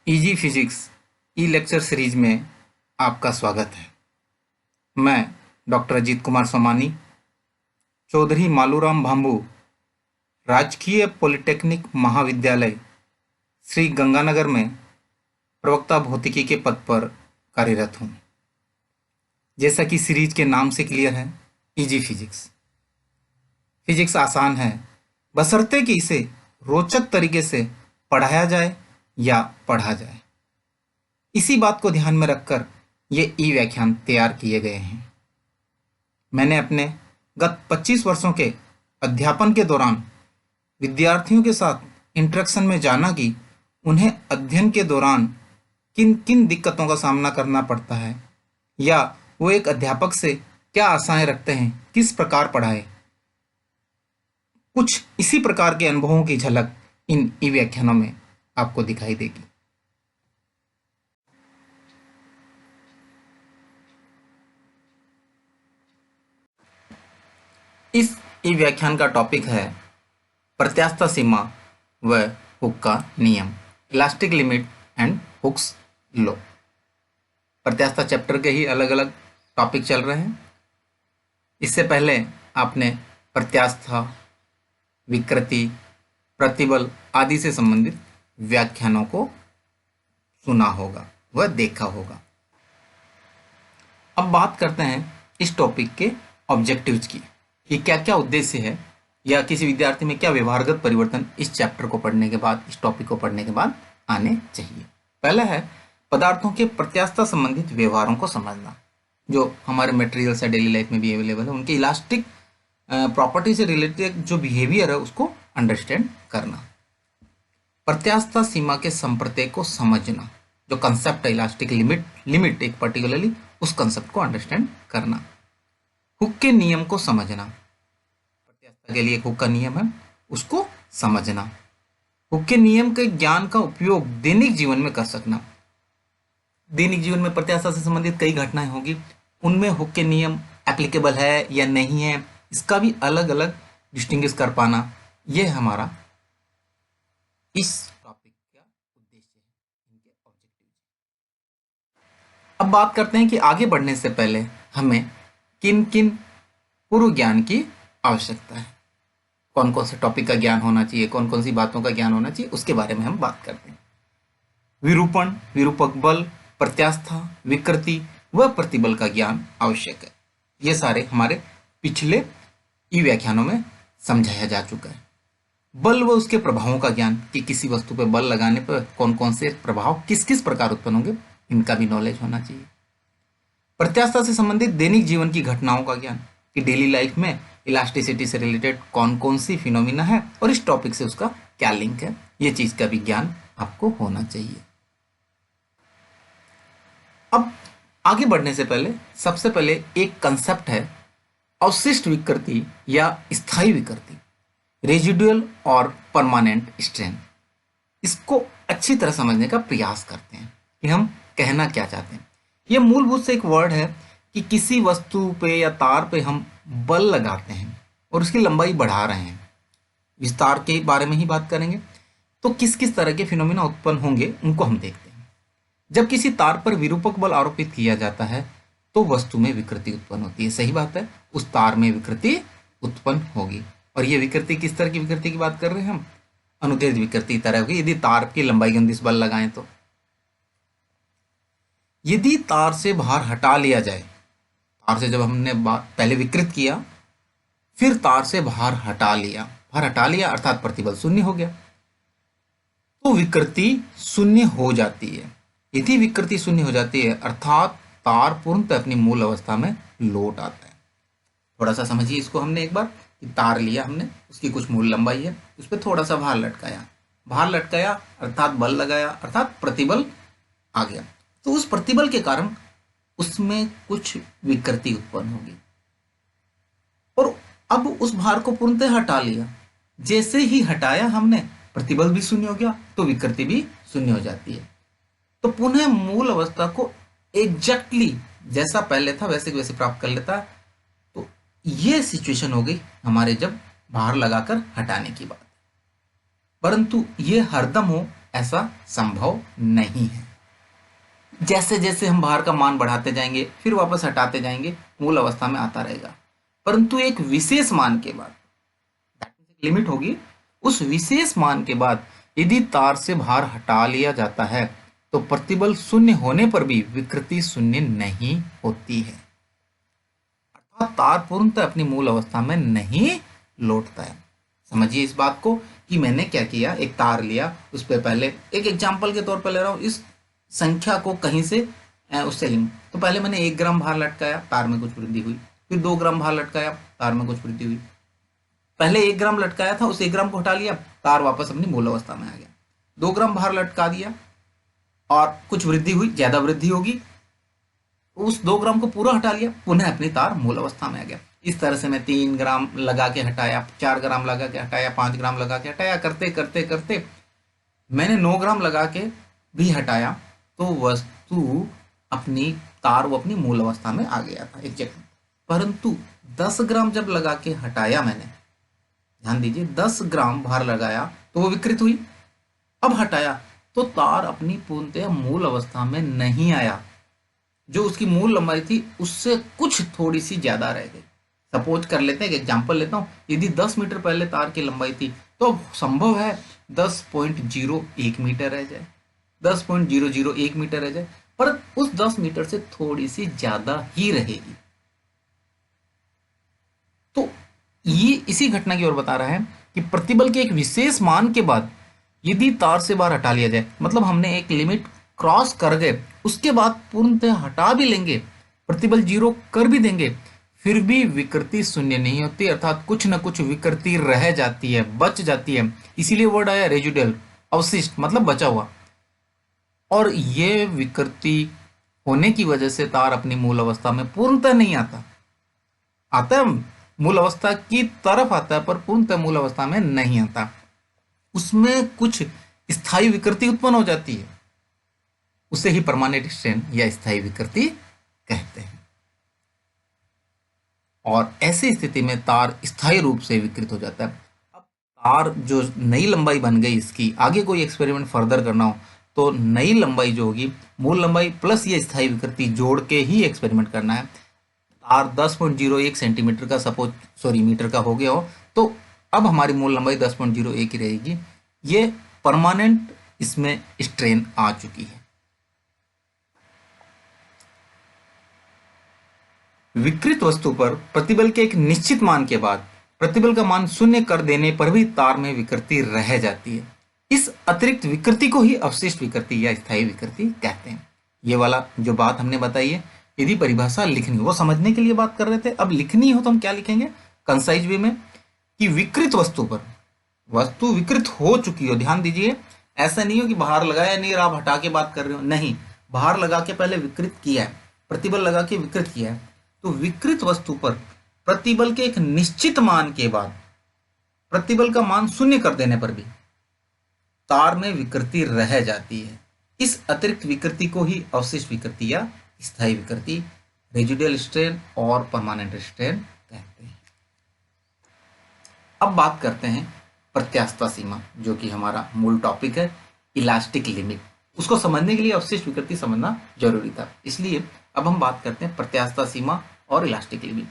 Easy physics ई lecture series में आपका स्वागत है। मैं डॉक्टर अजीत कुमार सोमानी, चौधरी मालूराम भांबू, राजकीय पॉलिटेक्निक महाविद्यालय श्री गंगानगर में प्रवक्ता भौतिकी के पद पर कार्यरत हूँ। जैसा कि सीरीज के नाम से क्लियर है, इजी फिजिक्स। फिजिक्स आसान है, बशर्ते कि इसे रोचक तरीके से पढ़ाया जाए या पढ़ा जाए। इसी बात को ध्यान में रखकर ये ई व्याख्यान तैयार किए गए हैं। मैंने अपने गत 25 वर्षों के अध्यापन के दौरान विद्यार्थियों के साथ इंटरेक्शन में जाना कि उन्हें अध्ययन के दौरान किन किन दिक्कतों का सामना करना पड़ता है या वो एक अध्यापक से क्या आशाएं रखते हैं, किस प्रकार पढ़ाए। कुछ इसी प्रकार के अनुभवों की झलक इन ई व्याख्यानों में आपको दिखाई देगी। इस ई व्याख्यान का टॉपिक है प्रत्यास्थ सीमा व हुक का नियम, elastic limit and Hooke's law. प्रत्यास्थ चैप्टर के ही अलग अलग टॉपिक चल रहे हैं। इससे पहले आपने प्रत्यास्थ, विकृति, प्रतिबल आदि से संबंधित व्याख्यानों को सुना होगा व देखा होगा। अब बात करते हैं इस टॉपिक के ऑब्जेक्टिव्स की, कि क्या क्या उद्देश्य है या किसी विद्यार्थी में क्या व्यवहारगत परिवर्तन इस चैप्टर को पढ़ने के बाद, इस टॉपिक को पढ़ने के बाद आने चाहिए। पहला है पदार्थों के प्रत्यास्थ संबंधित व्यवहारों को समझना, जो हमारे मटेरियल्स है, डेली लाइफ में भी अवेलेबल है। उनके इलास्टिक प्रॉपर्टी से रिलेटेड जो बिहेवियर है उसको अंडरस्टैंड करना। प्रत्यास्थ सीमा के संप्रत्यय को समझना, जो कंसेप्ट है इलास्टिक लिमिट एक पर्टिकुलरली, उस कंसेप्ट को अंडरस्टैंड करना। हुक के नियम को समझना, प्रत्यास्थ के लिए एक हुक का नियम है, उसको समझना। हुक के नियम के ज्ञान का उपयोग दैनिक जीवन में कर सकना। दैनिक जीवन में प्रत्यास्थ से संबंधित कई घटनाएं होगी, उनमें हुक के नियम एप्लीकेबल है या नहीं है, इसका भी अलग अलग डिस्टिंग्विश कर पाना, यह हमारा इस टॉपिक का उद्देश्य है, इनके ऑब्जेक्टिव। अब बात करते हैं कि आगे बढ़ने से पहले हमें किन किन पूर्व ज्ञान की आवश्यकता है, कौन कौन से टॉपिक का ज्ञान होना चाहिए, कौन कौन सी बातों का ज्ञान होना चाहिए, उसके बारे में हम बात करते हैं। विरूपण, विरूपक बल, प्रत्यास्थ, विकृति व प्रतिबल का ज्ञान आवश्यक है। ये सारे हमारे पिछले ई व्याख्यानों में समझाया जा चुका है। बल व उसके प्रभावों का ज्ञान, कि किसी वस्तु पर बल लगाने पर कौन कौन से प्रभाव किस किस प्रकार उत्पन्न होंगे, इनका भी नॉलेज होना चाहिए। प्रत्यास्थ से संबंधित दैनिक जीवन की घटनाओं का ज्ञान, कि डेली लाइफ में इलास्टिसिटी से रिलेटेड कौन कौन सी फिनोमिना है और इस टॉपिक से उसका क्या लिंक है, ये चीज का भी ज्ञान आपको होना चाहिए। अब आगे बढ़ने से पहले सबसे पहले एक कंसेप्ट है अवशिष्ट विकृति या स्थायी विकृति, रेजिडुअल और परमानेंट स्ट्रेन। इसको अच्छी तरह समझने का प्रयास करते हैं कि हम कहना क्या चाहते हैं। यह मूलभूत से एक वर्ड है कि किसी वस्तु पे या तार पे हम बल लगाते हैं और उसकी लंबाई बढ़ा रहे हैं। विस्तार के बारे में ही बात करेंगे, तो किस किस तरह के फिनोमिना उत्पन्न होंगे उनको हम देखते हैं। जब किसी तार पर विरूपक बल आरोपित किया जाता है तो वस्तु में विकृति उत्पन्न होती है। सही बात है, उस तार में विकृति उत्पन्न होगी। और ये विकृति किस तरह की विकृति की बात कर रहे हैं हम? अनुदैर्ध्य विकृति तरह होगी, यदि तार की लंबाई के अनुदिश बल लगाएं तो। यदि तार से बाहर हटा लिया जाए, तार से जब हमने पहले विकृत किया, फिर तार से बाहर हटा लिया अर्थात प्रतिबल शून्य हो गया, तो विकृति शून्य हो जाती है। यदि विकृति शून्य हो जाती है अर्थात तार पूर्णतः अपनी मूल अवस्था में लौट आता है। थोड़ा सा समझिए इसको। हमने एक बार तार लिया, हमने उसकी कुछ मूल लंबाई है, उस पर थोड़ा सा भार लटकाया अर्थात बल लगाया अर्थात प्रतिबल आ गया, तो उस प्रतिबल के कारण उसमें कुछ विकृति उत्पन्न होगी। और अब उस भार को पूर्णतः हटा लिया, जैसे ही हटाया हमने, प्रतिबल भी शून्य हो गया तो विकृति भी शून्य हो जाती है। तो पुनः मूल अवस्था को एग्जैक्टली जैसा पहले था वैसे वैसे प्राप्त कर लेता है। तो ये सिचुएशन हो गई हमारे जब भार लगाकर हटाने की बात। परंतु ये हरदम हो ऐसा संभव नहीं है। जैसे जैसे हम भार का मान बढ़ाते जाएंगे फिर वापस हटाते जाएंगे, मूल अवस्था में आता रहेगा। परंतु एक विशेष मान के बाद, लिमिट होगी, उस विशेष मान के बाद यदि तार से भार हटा लिया जाता है तो प्रतिबल शून्य होने पर भी विकृति शून्य नहीं होती है, अर्थात तार पूर्णतः अपनी मूल अवस्था में नहीं लौटता है। समझिए इस बात को कि मैंने क्या किया, एक तार लिया, उस पर पहले एक एग्जाम्पल के तौर पर ले रहा हूं, इस संख्या को कहीं से उससे लिंक, तो पहले मैंने 1 ग्राम भार लटकाया, तार में कुछ वृद्धि हुई, फिर 2 ग्राम भार लटकाया, तार में कुछ वृद्धि हुई, पहले 1 ग्राम लटकाया था, उस 1 ग्राम को हटा लिया, तार वापस अपनी मूल अवस्था में आ गया। 2 ग्राम भार लटका दिया और कुछ वृद्धि हुई, ज्यादा वृद्धि होगी, उस 2 ग्राम को पूरा हटा लिया, पुनः अपनी तार मूल अवस्था में आ गया। इस तरह से मैं 3 ग्राम लगा के हटाया, 4 ग्राम लगा के हटाया, 5 ग्राम लगा के हटाया, करते करते करते मैंने 9 ग्राम लगा के भी हटाया, तो वस्तु अपनी तार वो अपनी मूल अवस्था में आ गया था एग्जैक्ट। परंतु 10 ग्राम जब लगा के हटाया मैंने, ध्यान दीजिए, 10 ग्राम भार लगाया तो वो विकृत हुई, अब हटाया तो तार अपनी पूर्णतः मूल अवस्था में नहीं आया, जो उसकी मूल लंबाई थी उससे कुछ थोड़ी सी ज्यादा रह गई। सपोज कर लेते हैं, एक एग्जांपल लेता हूं, यदि 10 मीटर पहले तार की लंबाई थी तो संभव है 10.01 मीटर रह जाए, 10.001 मीटर रह जाए, पर उस 10 मीटर से थोड़ी सी ज्यादा ही रहेगी। तो ये इसी घटना की ओर बता रहा है कि प्रतिबल के एक विशेष मान के बाद यदि तार से बाहर हटा लिया जाए, मतलब हमने एक लिमिट क्रॉस कर गए, उसके बाद पूर्णतः हटा भी लेंगे, प्रतिबल 0 कर भी देंगे, फिर भी विकृति शून्य नहीं होती, अर्थात कुछ न कुछ विकृति रह जाती है, बच जाती है। इसीलिए वर्ड आया रेजिडुअल, अवशिष्ट मतलब बचा हुआ। और ये विकृति होने की वजह से तार अपनी मूल अवस्था में पूर्णतः नहीं आता, आता है मूल अवस्था की तरफ आता है, पर पूर्णतः मूल अवस्था में नहीं आता, उसमें कुछ स्थायी विकृति उत्पन्न हो जाती है, उसे ही परमानेंट स्ट्रेन या स्थायी विकृति कहते हैं। और ऐसी स्थिति में तार स्थायी रूप से विकृत हो जाता है। अब तार जो नई लंबाई बन गई, इसकी आगे कोई एक्सपेरिमेंट फर्दर करना हो तो नई लंबाई जो होगी, मूल लंबाई प्लस ये स्थायी विकृति जोड़ के ही एक्सपेरिमेंट करना है। तार 10.01 सेंटीमीटर का मीटर का हो गया हो, तो अब हमारी मूल लंबाई 10.01 ही रहेगी। ये परमानेंट इसमें स्ट्रेन आ चुकी है। विकृत वस्तु पर प्रतिबल के एक निश्चित मान के बाद प्रतिबल का मान शून्य कर देने पर भी तार में विकृति रह जाती है। इस अतिरिक्त विकृति को ही अवशिष्ट विकृति या स्थायी विकृति कहते हैं। ये वाला जो बात हमने बताई है, यदि परिभाषा लिखनी हो, वो समझने के लिए बात कर रहे थे, अब लिखनी हो तो हम क्या लिखेंगे कंसाइज वे में, कि विकृत वस्तु पर, वस्तु विकृत हो चुकी हो, ध्यान दीजिए, ऐसा नहीं हो कि बाहर लगाया नहीं और आप हटा के बात कर रहे हो, नहीं, बाहर लगा के पहले विकृत किया है, प्रतिबल लगा के विकृत किया है, तो विकृत वस्तु पर प्रतिबल के एक निश्चित मान के बाद प्रतिबल का मान शून्य कर देने पर भी तार में विकृति रह जाती है। इस अतिरिक्त विकृति को ही अवशिष्ट विकृति या स्थायी विकृति, रेजिडुअल स्ट्रेन और परमानेंट स्ट्रेन कहते हैं। अब बात करते हैं प्रत्यास्थता सीमा, जो कि हमारा मूल टॉपिक है, इलास्टिक लिमिट। उसको समझने के लिए अवशिष्ट विकृति समझना जरूरी था, इसलिए अब हम बात करते हैं प्रत्यास्थता सीमा और इलास्टिक लिमिट।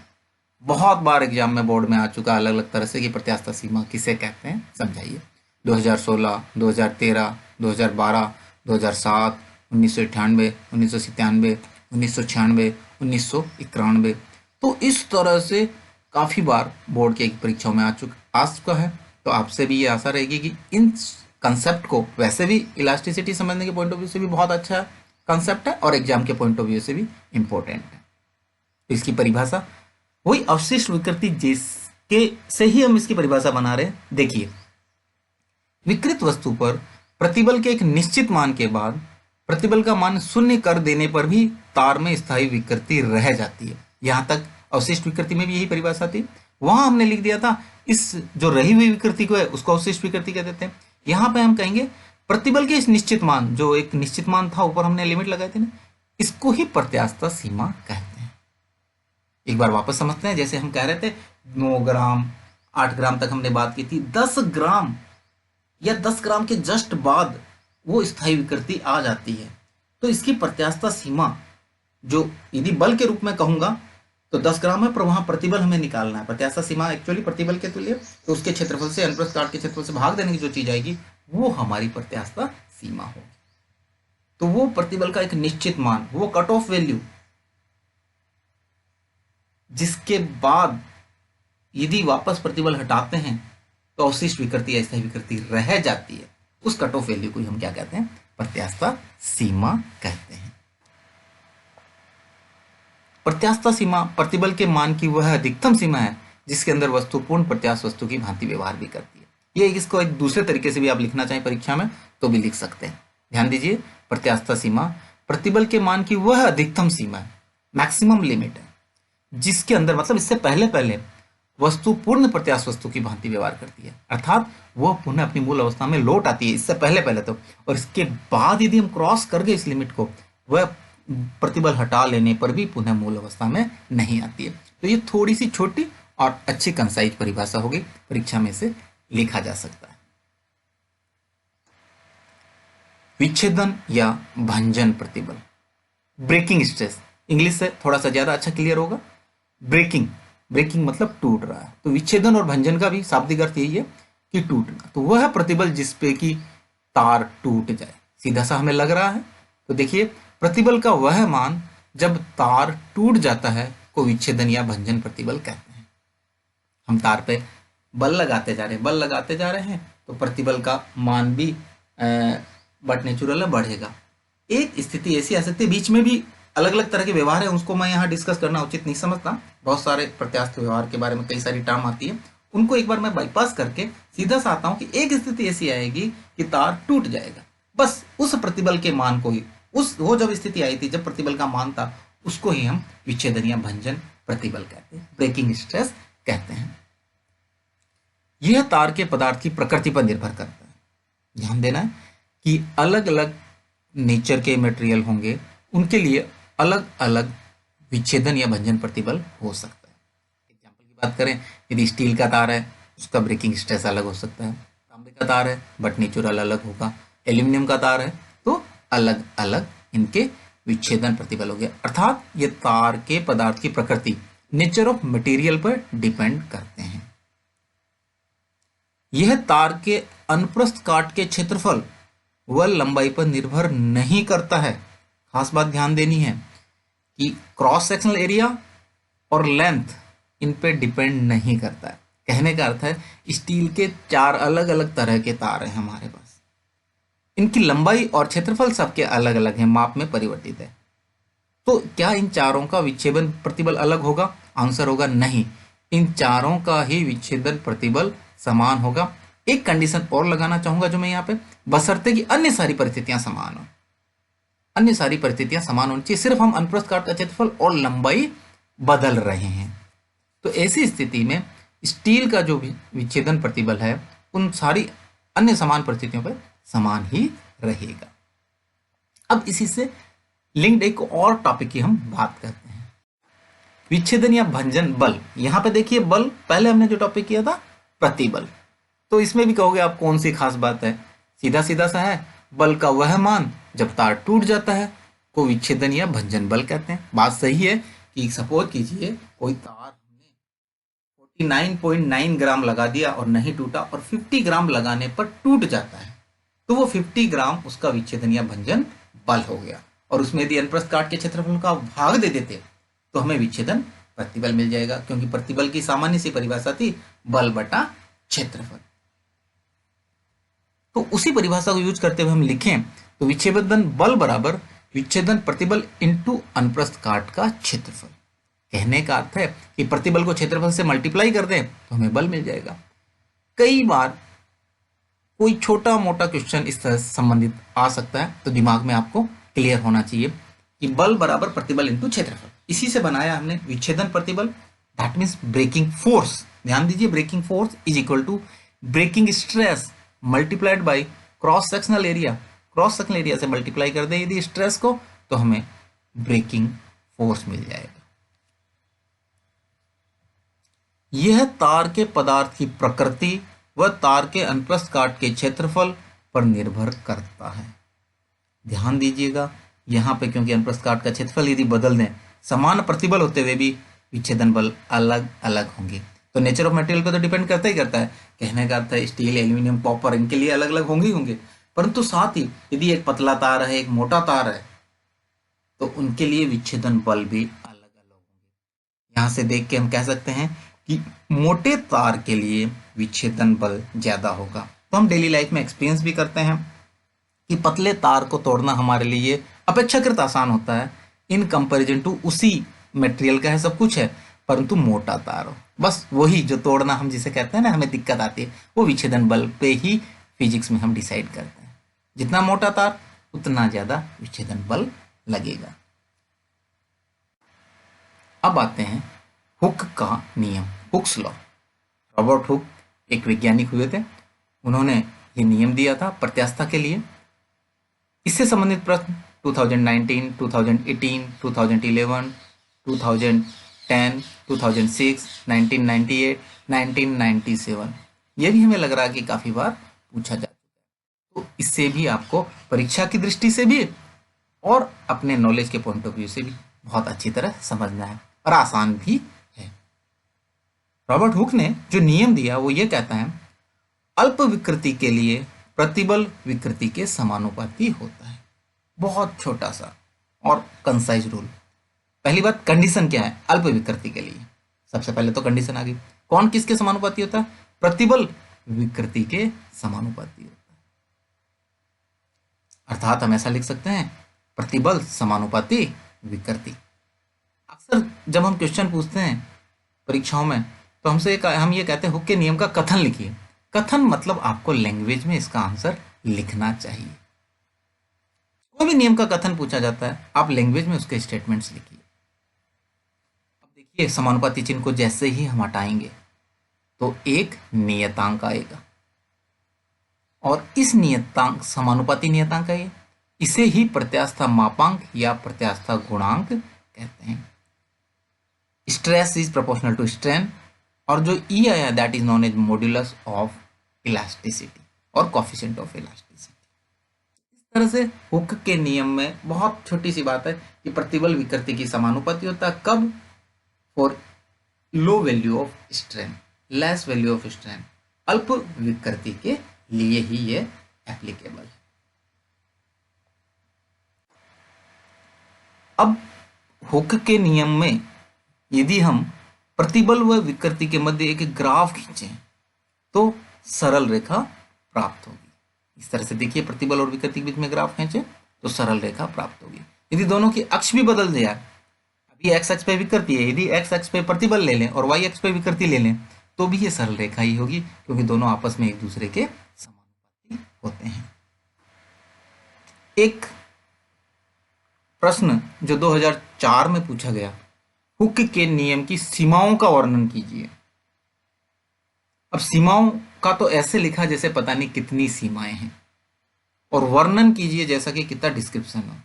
बहुत बार एग्जाम में बोर्ड में आ चुका अलग अलग तरह से कि प्रत्यास्थता सीमा किसे कहते हैं, समझाइए। 2016, 2013, 2012, 2007, 1998, 1997, 1996, 1991, तो इस तरह से काफी बार बोर्ड की परीक्षाओं में आ चुका है। तो आपसे भी ये आशा रहेगी कि इन कंसेप्ट को, वैसे भी इलास्टिसिटी समझने के पॉइंट ऑफ व्यू से भी बहुत अच्छा कंसेप्ट है और एग्जाम के पॉइंट ऑफ व्यू से भी इंपॉर्टेंट है। इसकी परिभाषा वही अवशिष्ट विकृति जिसके से ही हम इसकी परिभाषा बना रहे हैं। देखिए, विकृत वस्तु पर प्रतिबल के एक निश्चित मान के बाद प्रतिबल का मान शून्य कर देने पर भी तार में स्थायी विकृति रह जाती है। यहां तक अवशिष्ट विकृति में भी यही परिभाषा थी। वहां हमने लिख दिया था इस जो रही हुई विकृति को है उसको अवशिष्ट विकृति कह देते हैं। यहां पे हम कहेंगे प्रतिबल के इस निश्चित मान, जो एक निश्चित मान था, ऊपर हमने लिमिट लगाए थे ना, इसको ही प्रत्यास्थता सीमा कहते हैं। एक बार वापस समझते हैं। जैसे हम कह रहे थे 9 ग्राम 8 ग्राम तक हमने बात की थी, 10 ग्राम या 10 ग्राम के जस्ट बाद वो स्थायी विकृति आ जाती है। तो इसकी प्रत्यास्थता सीमा जो यदि बल के रूप में कहूंगा तो 10 ग्राम है, पर वहां प्रतिबल हमें निकालना है। प्रत्यास्थता सीमा एक्चुअली प्रतिबल के तुल्य, तो उसके क्षेत्रफल से अनुप्रस्थ काट के क्षेत्रफल से भाग देने की जो चीज आएगी वो हमारी प्रत्यास्थता सीमा होगी। तो वो प्रतिबल का एक निश्चित मान, वो कट ऑफ वैल्यू, जिसके बाद यदि वापस प्रतिबल हटाते हैं तो अवशिष्ट विकृति या स्थायी विकृति रह जाती है, उस कट ऑफ वैल्यू को हम क्या कहते हैं? प्रत्यास्थता सीमा कहते हैं। प्रत्यास्थता सीमा प्रतिबल के मान की वह अधिकतम सीमा है जिसके अंदर वस्तु पूर्ण प्रत्यास्थ वस्तु की भांति व्यवहार भी करती है। ये इसको एक दूसरे तरीके से भी आप लिखना चाहें परीक्षा में तो भी लिख सकते हैं। ध्यान दीजिए, प्रत्यास्थता सीमा प्रतिबल के मान की वह अधिकतम सीमा है, मैक्सिमम लिमिट है, जिसके अंदर मतलब इससे पहले पहले वस्तु पूर्ण प्रत्यास्थ वस्तु की भांति व्यवहार करती है, अर्थात वह पुनः अपनी मूल अवस्था में लौट आती है इससे पहले पहले तो, और इसके बाद यदि हम क्रॉस कर गए इस लिमिट को, वह प्रतिबल हटा लेने पर भी पुनः मूल अवस्था में नहीं आती है। तो ये थोड़ी सी छोटी और अच्छी कंसाइज परिभाषा होगी, परीक्षा में से लिखा जा सकता है। विच्छेदन या भंजन प्रतिबल, ब्रेकिंग स्ट्रेस, इंग्लिश से थोड़ा सा ज्यादा अच्छा क्लियर होगा। ब्रेकिंग, ब्रेकिंग मतलब टूट रहा है, तो विच्छेदन और भंजन का भी शाब्दिक अर्थ यही है कि टूटना। तो वह प्रतिबल जिसपे कि तार टूट जाए, सीधा सा हमें लग रहा है। तो देखिए, प्रतिबल का वह मान जब तार टूट जाता है को विच्छेदन या भंजन प्रतिबल कहते हैं। हम तार पे बल लगाते जा रहे हैं तो प्रतिबल का मान भी बट नेचुरल बढ़ेगा। एक स्थिति ऐसी आ सकती है, बीच में भी अलग अलग तरह के व्यवहार है, उसको मैं यहाँ डिस्कस करना उचित नहीं समझता। बहुत सारे प्रत्यास्थ व्यवहार के बारे में कई सारी टर्म आती है, उनको एक बार मैं बाईपास करके सीधा सा आता हूँ कि एक स्थिति ऐसी आएगी कि तार टूट जाएगा, बस उस प्रतिबल के मान को ही, वो जब स्थिति आई थी जब प्रतिबल का मान था, उसको ही हम विच्छेदन या भंजन प्रतिबल कहते हैं, ब्रेकिंग स्ट्रेस कहते हैं। यह तार के पदार्थ की प्रकृति पर निर्भर करता है। ध्यान देना है कि अलग अलग नेचर के मटेरियल होंगे, उनके लिए अलग अलग विच्छेदन या भंजन प्रतिबल हो सकता है। एग्जाम्पल की बात करें, यदि स्टील का तार है उसका ब्रेकिंग स्ट्रेस अलग हो सकता है, तांबे का तार है बट नेचुरल अलग होगा, एल्यूमिनियम का तार है तो अलग अलग इनके विच्छेदन प्रतिबल हो गया। अर्थात ये तार के पदार्थ की प्रकृति, नेचर ऑफ मटेरियल पर डिपेंड करते हैं। यह तार के अनुप्रस्थ काट के क्षेत्रफल व लंबाई पर निर्भर नहीं करता है। खास बात ध्यान देनी है कि क्रॉस सेक्शनल एरिया और लेंथ इन पे डिपेंड नहीं करता है। कहने का अर्थ है, स्टील के 4 अलग अलग तरह के तार हैं हमारे पास, इनकी लंबाई और क्षेत्रफल सबके अलग अलग हैं, माप में परिवर्तित है। तो क्या इन चारों का विच्छेदन प्रतिबल अलग होगा? आंसर होगा नहीं, इन चारों का ही विच्छेदन प्रतिबल समान होगा। एक कंडीशन और लगाना चाहूंगा जो मैं यहाँ पे, बशर्ते कि अन्य सारी परिस्थितियां समान हो, अन्य सारी परिस्थितियां समान होनी चाहिए, सिर्फ हम अनुप्रस्थ काट का क्षेत्रफल और लंबाई बदल रहे हैं। तो ऐसी स्थिति में स्टील का जो विच्छेदन प्रतिबल है उन सारी अन्य समान परिस्थितियों पर समान ही रहेगा। अब इसी से लिंक्ड एक और टॉपिक की हम बात करते हैं, विच्छेदन या भंजन बल। यहां पे देखिए, बल पहले हमने जो टॉपिक किया था प्रतिबल, तो इसमें भी कहोगे आप कौन सी खास बात है? सीधा सीधा सा है, बल का वह मान जब तार टूट जाता है को विच्छेदन या भंजन बल कहते हैं। बात सही है कि सपोज कीजिए कोई तार हमने 49.9 ग्राम लगा दिया और नहीं टूटा, और 50 ग्राम लगाने पर टूट जाता है, तो वो 50 ग्राम उसका विच्छेदन या भंजन बल हो गया। और उसमें यदि अनुप्रस्थ काट के क्षेत्रफल का भाग दे देते तो हमें विच्छेदन प्रतिबल मिल जाएगा, क्योंकि प्रतिबल की सामान्य सी परिभाषा थी बल बटा क्षेत्रफल। तो उसी परिभाषा को यूज करते हुए हम लिखें तो विच्छेदन बल बराबर विच्छेदन प्रतिबल इंटू अनुप्रस्थ काट का क्षेत्रफल। कहने का अर्थ है कि प्रतिबल को क्षेत्रफल से मल्टीप्लाई कर दें तो हमें बल मिल जाएगा। कई बार कोई छोटा मोटा क्वेश्चन इस तरह से संबंधित आ सकता है, तो दिमाग में आपको क्लियर होना चाहिए कि बल बराबर प्रतिबल इंटू क्षेत्रफल। इसी से बनाया हमने विच्छेदन प्रतिबल, दैट मीन्स ब्रेकिंग फोर्स। ध्यान दीजिए, breaking force is equal to breaking stress multiplied by cross sectional area. Cross sectional area से मल्टीप्लाई कर दें यदि स्ट्रेस को, तो हमें ब्रेकिंग फोर्स मिल जाएगा। यह तार के पदार्थ की प्रकृति व तार के अनुप्रस्थ काट के क्षेत्रफल पर निर्भर करता है। ध्यान दीजिएगा यहाँ पे, क्योंकि अनुप्रस्थ काट का क्षेत्रफल यदि बदल दें, समान प्रतिबल होते हुए भी विच्छेदन बल अलग अलग होंगे। तो नेचर ऑफ मटेरियल पे तो डिपेंड करता ही करता है। कहने का अर्थ है स्टील, एल्यूमिनियम, कॉपर, इनके लिए अलग अलग होंगे ही होंगे, परंतु साथ ही यदि एक पतला तार है, एक मोटा तार है, तो उनके लिए विच्छेदन बल भी अलग अलग होंगे। यहाँ से देख के हम कह सकते हैं कि मोटे तार के लिए विच्छेदन बल ज्यादा होगा। तो हम डेली लाइफ में एक्सपीरियंस भी करते हैं कि पतले तार को तोड़ना हमारे लिए अपेक्षाकृत आसान होता है इन कंपैरिजन टू उसी मटेरियल का है, सब कुछ है, परंतु मोटा तार हो, बस वही जो तोड़ना हम जिसे कहते हैं ना, हमें दिक्कत आती है, वो विच्छेदन बल पे ही फिजिक्स में हम डिसाइड करते हैं। जितना मोटा तार उतना ज्यादा विच्छेदन बल लगेगा। अब आते हैं हुक का नियम, हुक्स लॉ। रॉबर्ट हुक एक वैज्ञानिक हुए थे, उन्होंने ये नियम दिया था प्रत्यास्थता के लिए। इससे संबंधित प्रश्न 2019, 2018, 2011, 2010, 2006, 1998, 1997, ये भी हमें लग रहा है कि काफी बार पूछा जा चुका है। तो इससे भी आपको परीक्षा की दृष्टि से भी और अपने नॉलेज के पॉइंट ऑफ व्यू से भी बहुत अच्छी तरह समझना है, और आसान भी है। रॉबर्ट हुक ने जो नियम दिया वो ये कहता है, अल्प विकृति के लिए प्रतिबल विकृति के समानुपाती होता है। बहुत छोटा सा और कंसाइज रूल। पहली बात, कंडीशन क्या है अल्प विकृति के लिए? सबसे पहले तो कंडीशन आ गई, कौन किसके समानुपाती होता है? प्रतिबल विकृति के समानुपाती होता है। अर्थात हम ऐसा लिख सकते हैं, प्रतिबल समानुपाती विकृति। अक्सर जब हम क्वेश्चन पूछते हैं परीक्षाओं में, तो हम ये कहते हैं हुक के नियम का कथन लिखिए। कथन मतलब आपको लैंग्वेज में इसका आंसर लिखना चाहिए। कोई भी नियम का कथन पूछा जाता है, आप लैंग्वेज में उसके स्टेटमेंट्स लिखिए। अब देखिए, समानुपाती चिन्ह को जैसे ही हम हटाएंगे तो एक नियतांक आएगा, और इस नियतांक समानुपाती नियतांक है, इसे ही प्रत्यास्था मापांक या प्रत्यास्था गुणांक कहते हैं। Stress is proportional to strain, और जो ई आया that is known as modulus of elasticity और कोफिशिएंट ऑफ इलास्टिसिटी। इस तरह से हुक के नियम में बहुत छोटी सी बात है कि प्रतिबल विकृति की समानुपाती होता है। कब? For low value of strain, less value of strain, अल्प विकृति के लिए ही ये एप्लीकेबल है। अब हुक के नियम में यदि हम प्रतिबल व विकृति के मध्य एक ग्राफ खींचें तो सरल रेखा प्राप्त होगी। इस तरह से देखिए, प्रतिबल और विकृति के बीच में ग्राफ खींचे तो सरल रेखा प्राप्त होगी। यदि दोनों की अक्ष भी बदल दिया, अभी एक्स अक्ष पे विकृति है, यदि एक्स अक्ष पे प्रतिबल ले लें और वाई अक्ष पे विकृति ले लें तो भी ये सरल रेखा ही होगी, क्योंकि दोनों आपस में एक दूसरे के समानुपाती होते हैं। एक प्रश्न जो 2004 में पूछा गया, हुक के नियम की सीमाओं का वर्णन कीजिए। अब सीमाओं का तो ऐसे लिखा जैसे पता नहीं कितनी सीमाएं हैं, और वर्णन कीजिए जैसा कि कितना डिस्क्रिप्शन हो।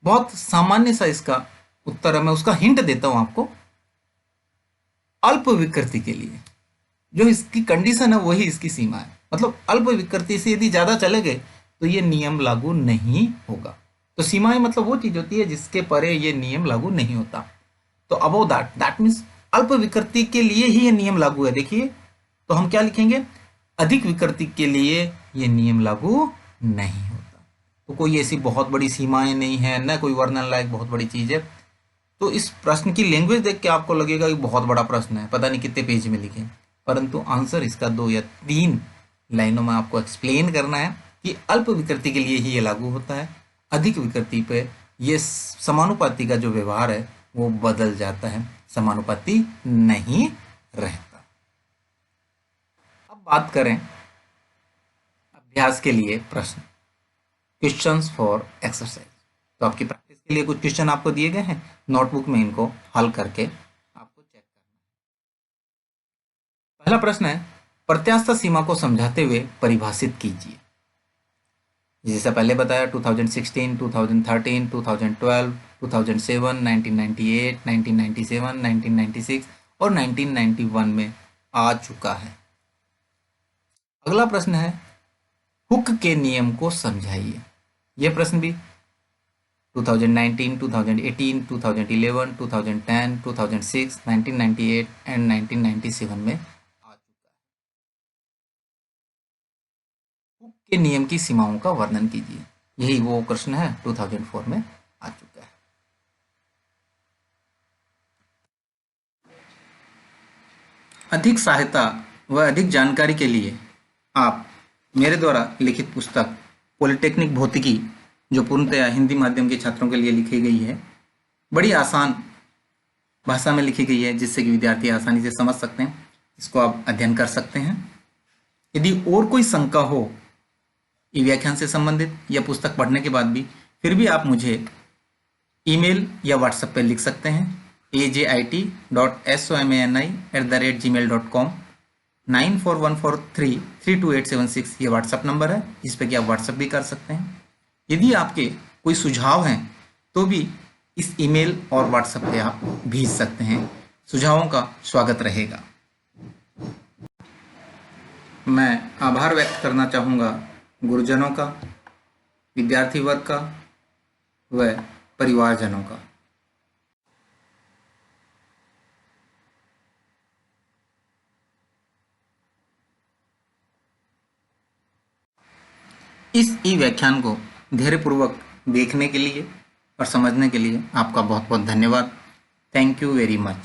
बहुत सामान्य सा इसका उत्तर है, मैं उसका हिंट देता हूं आपको। अल्प विकृति के लिए जो इसकी कंडीशन है वही इसकी सीमा है, मतलब अल्प विकृति से यदि ज्यादा चले गए तो ये नियम लागू नहीं होगा। तो सीमाएं मतलब वो चीज होती है जिसके परे ये नियम लागू नहीं होता। तो अबव दैट मीन्स अल्प विकृति के लिए ही ये नियम लागू है। देखिए, तो हम क्या लिखेंगे? अधिक विकृति के लिए ये नियम लागू नहीं होता। तो कोई ऐसी बहुत बड़ी सीमाएं नहीं है, न कोई वर्णन लायक बहुत बड़ी चीज है। तो इस प्रश्न की लैंग्वेज देख के आपको लगेगा कि बहुत बड़ा प्रश्न है, पता नहीं कितने पेज में लिखे, परंतु आंसर इसका 2 या 3 लाइनों में आपको एक्सप्लेन करना है कि अल्प विकृति के लिए ही ये लागू होता है, अधिक विकृति पे ये समानुपाती का जो व्यवहार है वो बदल जाता है, समानुपाती नहीं रहता। अब बात करें अभ्यास के लिए प्रश्न, क्वेश्चंस फॉर एक्सरसाइज। तो आपकी प्रैक्टिस के लिए कुछ क्वेश्चन आपको दिए गए हैं, नोटबुक में इनको हल करके आपको चेक करना है। पहला प्रश्न है, प्रत्यास्था सीमा को समझाते हुए परिभाषित कीजिए। जैसे पहले बताया 2016, 2013, 2012, 2007, 1998, 1997, 1996 और 1991 में आ चुका है। अगला प्रश्न है, हुक के नियम को समझाइए। यह प्रश्न भी 2019, 2018, 2011, 2010, 2006, 1998 एंड 1997 में आ चुका है। हुक के नियम की सीमाओं का वर्णन कीजिए। यही वो प्रश्न है 2004 में आ चुका है। अधिक सहायता व अधिक जानकारी के लिए आप मेरे द्वारा लिखित पुस्तक पॉलिटेक्निक भौतिकी, जो पूर्णतया हिंदी माध्यम के छात्रों के लिए लिखी गई है, बड़ी आसान भाषा में लिखी गई है, जिससे कि विद्यार्थी आसानी से समझ सकते हैं, इसको आप अध्ययन कर सकते हैं। यदि और कोई शंका हो ई व्याख्यान से संबंधित या पुस्तक पढ़ने के बाद भी, फिर भी आप मुझे ईमेल या व्हाट्सएप पर लिख सकते हैं ajit.somani@gmail.com। 9414332876 ये व्हाट्सएप नंबर है, जिस पे कि आप व्हाट्सएप भी कर सकते हैं। यदि आपके कोई सुझाव हैं तो भी इस ईमेल और व्हाट्सएप पे आप भेज सकते हैं। सुझावों का स्वागत रहेगा। मैं आभार व्यक्त करना चाहूँगा गुरुजनों का, विद्यार्थी वर्ग का व परिवारजनों का। इस ई व्याख्यान को धैर्यपूर्वक देखने के लिए और समझने के लिए आपका बहुत बहुत धन्यवाद। Thank you very much.